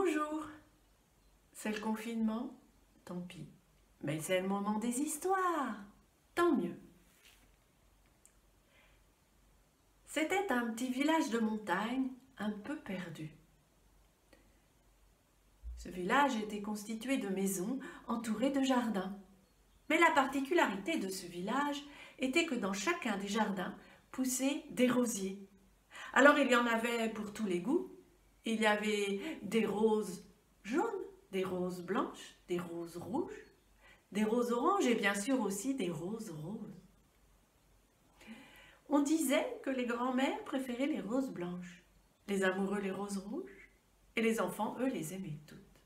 Bonjour, c'est le confinement, tant pis, mais c'est le moment des histoires, tant mieux. C'était un petit village de montagne un peu perdu. Ce village était constitué de maisons entourées de jardins. Mais la particularité de ce village était que dans chacun des jardins poussaient des rosiers. Alors il y en avait pour tous les goûts. Il y avait des roses jaunes, des roses blanches, des roses rouges, des roses oranges et bien sûr aussi des roses roses. On disait que les grands-mères préféraient les roses blanches, les amoureux les roses rouges et les enfants, eux, les aimaient toutes.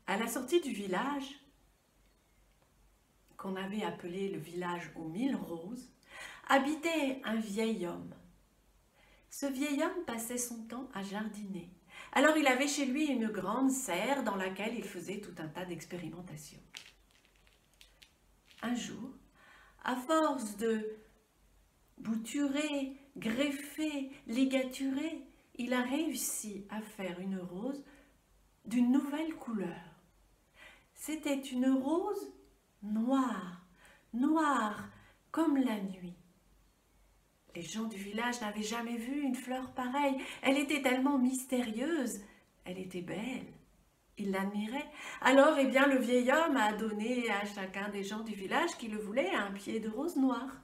À la sortie du village, qu'on avait appelé le village aux 1000 roses, habitait un vieil homme. Ce vieil homme passait son temps à jardiner. Alors il avait chez lui une grande serre dans laquelle il faisait tout un tas d'expérimentations. Un jour, à force de bouturer, greffer, ligaturer, il a réussi à faire une rose d'une nouvelle couleur. C'était une rose noire, noire comme la nuit. Les gens du village n'avaient jamais vu une fleur pareille. Elle était tellement mystérieuse. Elle était belle. Ils l'admiraient. Alors, le vieil homme a donné à chacun des gens du village qui le voulait un pied de rose noire.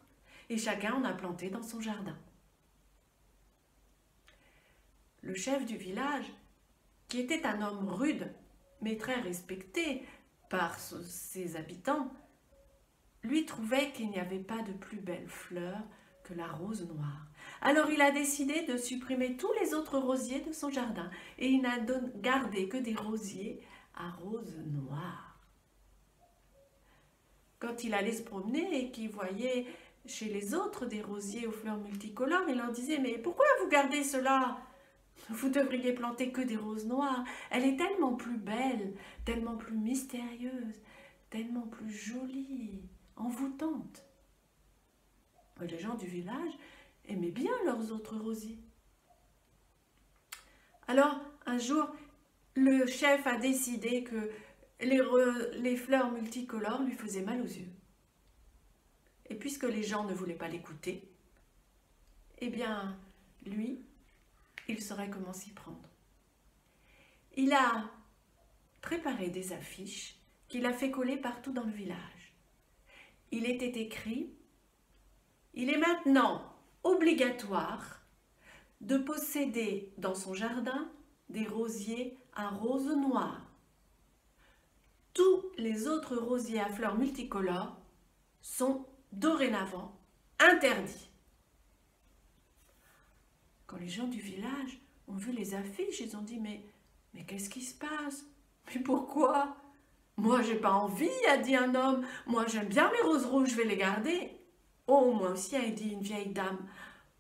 Et chacun en a planté dans son jardin. Le chef du village, qui était un homme rude, mais très respecté par ses habitants, lui trouvait qu'il n'y avait pas de plus belle fleur que la rose noire. Alors il a décidé de supprimer tous les autres rosiers de son jardin et il n'a gardé que des rosiers à rose noire. Quand il allait se promener et qu'il voyait chez les autres des rosiers aux fleurs multicolores, il leur disait « Mais pourquoi vous gardez cela ? Vous devriez planter que des roses noires. Elle est tellement plus belle, tellement plus mystérieuse, tellement plus jolie, envoûtante. » Les gens du village aimaient bien leurs autres rosiers. Alors, un jour, le chef a décidé que les fleurs multicolores lui faisaient mal aux yeux. Et puisque les gens ne voulaient pas l'écouter, eh bien, lui, il saurait comment s'y prendre. Il a préparé des affiches qu'il a fait coller partout dans le village. Il était écrit: il est maintenant obligatoire de posséder dans son jardin des rosiers à rose noire. Tous les autres rosiers à fleurs multicolores sont dorénavant interdits. Quand les gens du village ont vu les affiches, ils ont dit « Mais qu'est-ce qui se passe? Mais pourquoi? Moi, j'ai pas envie, a dit un homme. Moi, j'aime bien mes roses rouges, je vais les garder. » Oh, moi aussi, a dit une vieille dame.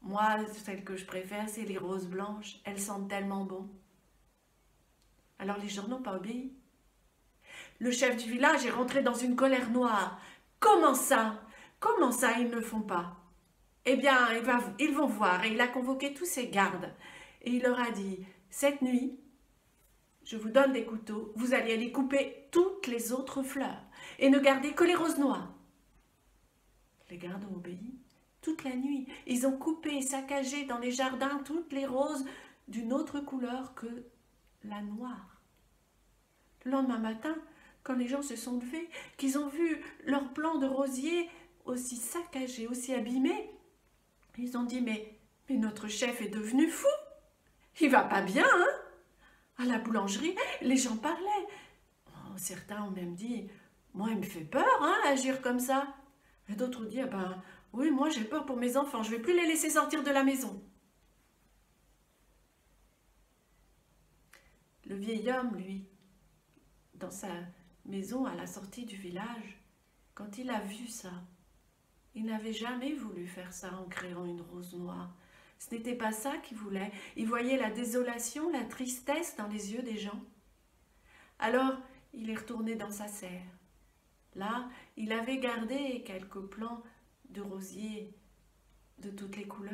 Moi, celle que je préfère, c'est les roses blanches. Elles sentent tellement bon. Alors, les gens n'ont pas obéi. Le chef du village est rentré dans une colère noire. Comment ça? Comment ça, ils ne font pas? Eh bien, ils vont voir. Et il a convoqué tous ses gardes. Et il leur a dit, cette nuit, je vous donne des couteaux. Vous allez aller couper toutes les autres fleurs. Et ne gardez que les roses noires. Les gardes ont obéi. Toute la nuit, ils ont coupé et saccagé dans les jardins toutes les roses d'une autre couleur que la noire. Le lendemain matin, quand les gens se sont levés, qu'ils ont vu leur plan de rosier aussi saccagé, aussi abîmé, ils ont dit « Mais notre chef est devenu fou. Il va pas bien, hein ?» À la boulangerie, les gens parlaient. Oh, certains ont même dit « Moi, il me fait peur, hein, agir comme ça. » Et d'autres ont dit « Ah ben, oui, moi j'ai peur pour mes enfants, je ne vais plus les laisser sortir de la maison. » Le vieil homme, lui, dans sa maison à la sortie du village, quand il a vu ça, il n'avait jamais voulu faire ça en créant une rose noire. Ce n'était pas ça qu'il voulait. Il voyait la désolation, la tristesse dans les yeux des gens. Alors, il est retourné dans sa serre. Là, il avait gardé quelques plants de rosiers de toutes les couleurs.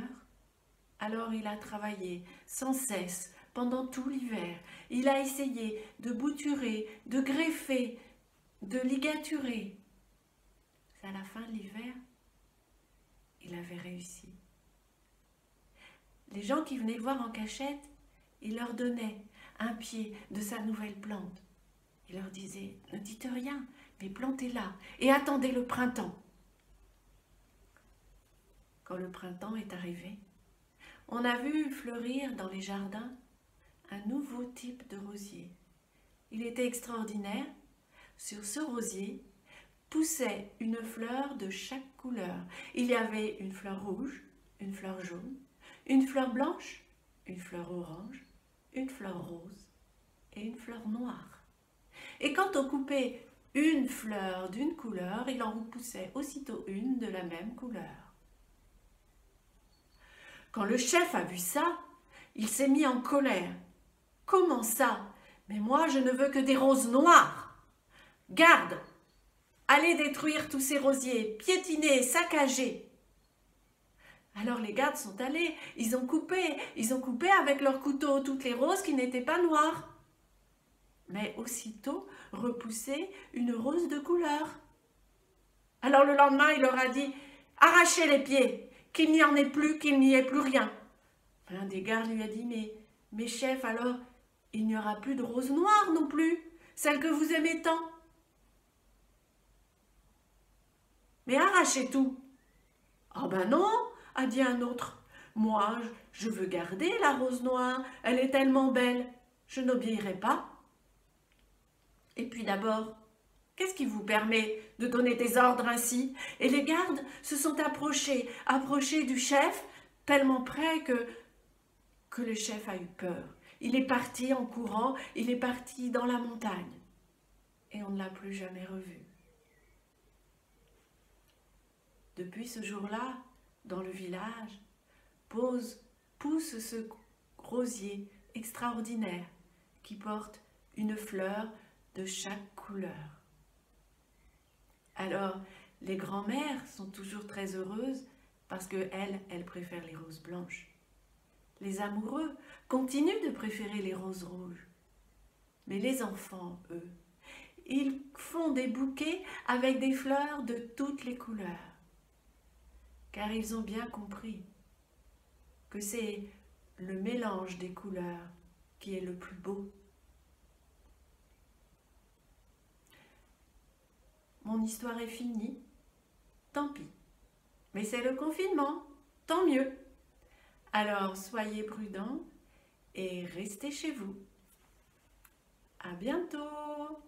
Alors il a travaillé sans cesse pendant tout l'hiver. Il a essayé de bouturer, de greffer, de ligaturer. À la fin de l'hiver, il avait réussi. Les gens qui venaient le voir en cachette, il leur donnait un pied de sa nouvelle plante. Il leur disait, ne dites rien, mais plantez-la et attendez le printemps. Quand le printemps est arrivé, on a vu fleurir dans les jardins un nouveau type de rosier. Il était extraordinaire. Sur ce rosier poussait une fleur de chaque couleur. Il y avait une fleur rouge, une fleur jaune, une fleur blanche, une fleur orange, une fleur rose et une fleur noire. Et quand on coupait une fleur d'une couleur, il en repoussait aussitôt une de la même couleur. Quand le chef a vu ça, il s'est mis en colère. « Comment ça? Mais moi, je ne veux que des roses noires. Garde! Allez détruire tous ces rosiers, piétiner, saccager. » Alors les gardes sont allés, ils ont coupé avec leur couteau toutes les roses qui n'étaient pas noires. Mais aussitôt repoussé une rose de couleur. Alors le lendemain, il leur a dit « Arrachez les pieds, qu'il n'y en ait plus, qu'il n'y ait plus rien. » Un des gardes lui a dit « Mais chef, alors, il n'y aura plus de rose noire non plus, celle que vous aimez tant. » « Mais arrachez tout. »« Ah ben non, a dit un autre. Moi, je veux garder la rose noire, elle est tellement belle, je n'obéirai pas. » Et puis d'abord, qu'est-ce qui vous permet de donner des ordres ainsi? Et les gardes se sont approchés du chef, tellement près que le chef a eu peur. Il est parti en courant, il est parti dans la montagne. Et on ne l'a plus jamais revu. Depuis ce jour-là, dans le village, pousse ce rosier extraordinaire qui porte une fleur de chaque couleur. Alors, les grands-mères sont toujours très heureuses parce qu'elles préfèrent les roses blanches. Les amoureux continuent de préférer les roses rouges. Mais les enfants, eux, ils font des bouquets avec des fleurs de toutes les couleurs. Car ils ont bien compris que c'est le mélange des couleurs qui est le plus beau. Mon histoire est finie, tant pis. Mais c'est le confinement, tant mieux. Alors soyez prudents et restez chez vous. À bientôt!